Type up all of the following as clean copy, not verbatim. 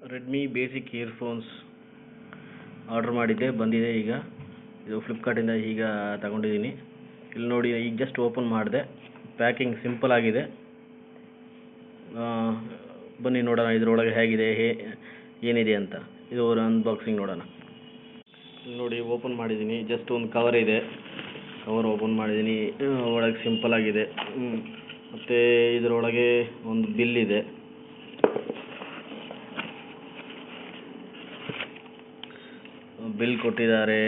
Redmi basic earphones order ಮಾಡಿದ್ದೆ, ಬಂದಿದೆ. ಈಗ ಇದು ಫ್ಲಿಪ್ಕಾರ್ಟಿಂದ ಈಗ ತಗೊಂಡಿದ್ದೀನಿ. ಇಲ್ಲಿ ನೋಡಿ, ಈಗ ಜಸ್ಟ್ ಓಪನ್ ಮಾಡಿದೆ. ಪ್ಯಾಕಿಂಗ್ ಸಿಂಪಲ್ ಆಗಿದೆ. ಬನ್ನಿ ನೋಡೋಣ ಇದರೊಳಗೆ ಹೇಗಿದೆ, ಏನಿದೆ ಅಂತ. ಇದು ಒಂದು ಅನ್ಬಾಕ್ಸಿಂಗ್ ನೋಡೋಣ. ನೋಡಿ, ಓಪನ್ ಮಾಡಿದ್ದೀನಿ. ಜಸ್ಟ್ ಒಂದು ಕವರ್ ಇದೆ, ಕವರ್ ಓಪನ್ ಮಾಡಿದ್ದೀನಿ. ಒಳಗೆ ಸಿಂಪಲ್ ಆಗಿದೆ. ಮತ್ತು ಇದರೊಳಗೆ ಒಂದು ಬಿಲ್ ಇದೆ. ಬಿಲ್ ಕೊಟ್ಟಿದ್ದಾರೆ.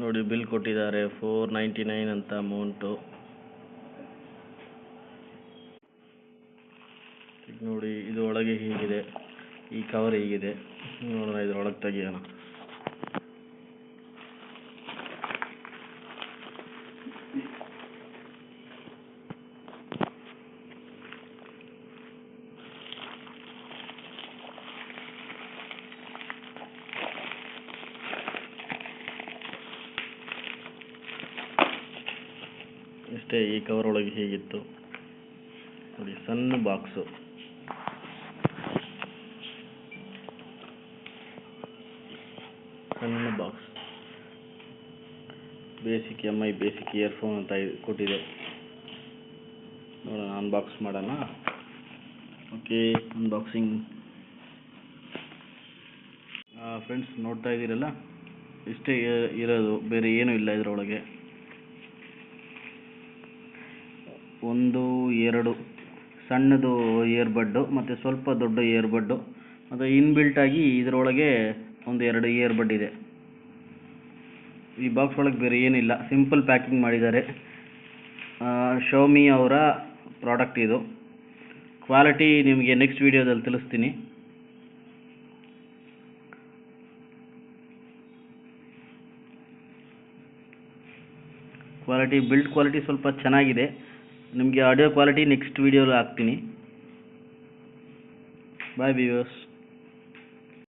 ನೋಡಿ, ಬಿಲ್ ಕೊಟ್ಟಿದ್ದಾರೆ. 499 ಅಂತ ಅಮೌಂಟು. ನೋಡಿ, ಇದು ಒಳಗೆ ಹೀಗಿದೆ. ಈ ಕವರ್ ಹೀಗಿದೆ. ನೋಡೋಣ, ಇದರೊಳಗೆ ತೆಗಿಯೋಣ. ಇಷ್ಟೇ, ಈ ಕವರ್ ಒಳಗೆ ಹೀಗಿತ್ತು. ನೋಡಿ, ಸಣ್ಣ ಬಾಕ್ಸು. ಸಣ್ಣ ಬಾಕ್ಸ್. ಬೇಸಿಕ್ ಬೇಸಿಕ್ ಇಯರ್ಫೋನ್ ಅಂತ ಕೊಟ್ಟಿದೆ. ನೋಡೋಣ, ಅನ್ಬಾಕ್ಸ್ ಮಾಡೋಣ. Okay, unboxing. ಫ್ರೆಂಡ್ಸ್, ನೋಡ್ತಾ ಇದ್ದೀರಲ್ಲ, ಇಷ್ಟೇ ಇರೋದು, ಬೇರೆ ಏನೂ ಇಲ್ಲ ಇದರೊಳಗೆ. 1, 2 ಸಣ್ಣದು ಇಯರ್ಬಡ್ಡು ಮತ್ತು ಸ್ವಲ್ಪ ದೊಡ್ಡ ಇಯರ್ಬಡ್ಡು, ಮತ್ತು ಇನ್ಬಿಲ್ಟ್ ಆಗಿ ಇದರೊಳಗೆ ಒಂದು 2 ಇಯರ್ಬಡ್ ಇದೆ. ಈ ಬಾಕ್ಸ್ ಒಳಗೆ ಬೇರೆ ಏನಿಲ್ಲ, ಸಿಂಪಲ್ ಪ್ಯಾಕಿಂಗ್ ಮಾಡಿದ್ದಾರೆ. ಶೋಮಿ ಅವರ ಪ್ರಾಡಕ್ಟ್ ಇದು. ಕ್ವಾಲಿಟಿ ನಿಮಗೆ ನೆಕ್ಸ್ಟ್ ವಿಡಿಯೋದಲ್ಲಿ ತಿಳಿಸ್ತೀನಿ. ಬಿಲ್ಡ್ ಕ್ವಾಲಿಟಿ ಸ್ವಲ್ಪ ಚೆನ್ನಾಗಿದೆ. ನಿಮಗೆ ಆಡಿಯೋ ಕ್ವಾಲಿಟಿ ನೆಕ್ಸ್ಟ್ ವಿಡಿಯೋಲಿ ಹಾಕ್ತೀನಿ. ಬಾಯ್ ವ್ಯೂವರ್ಸ್.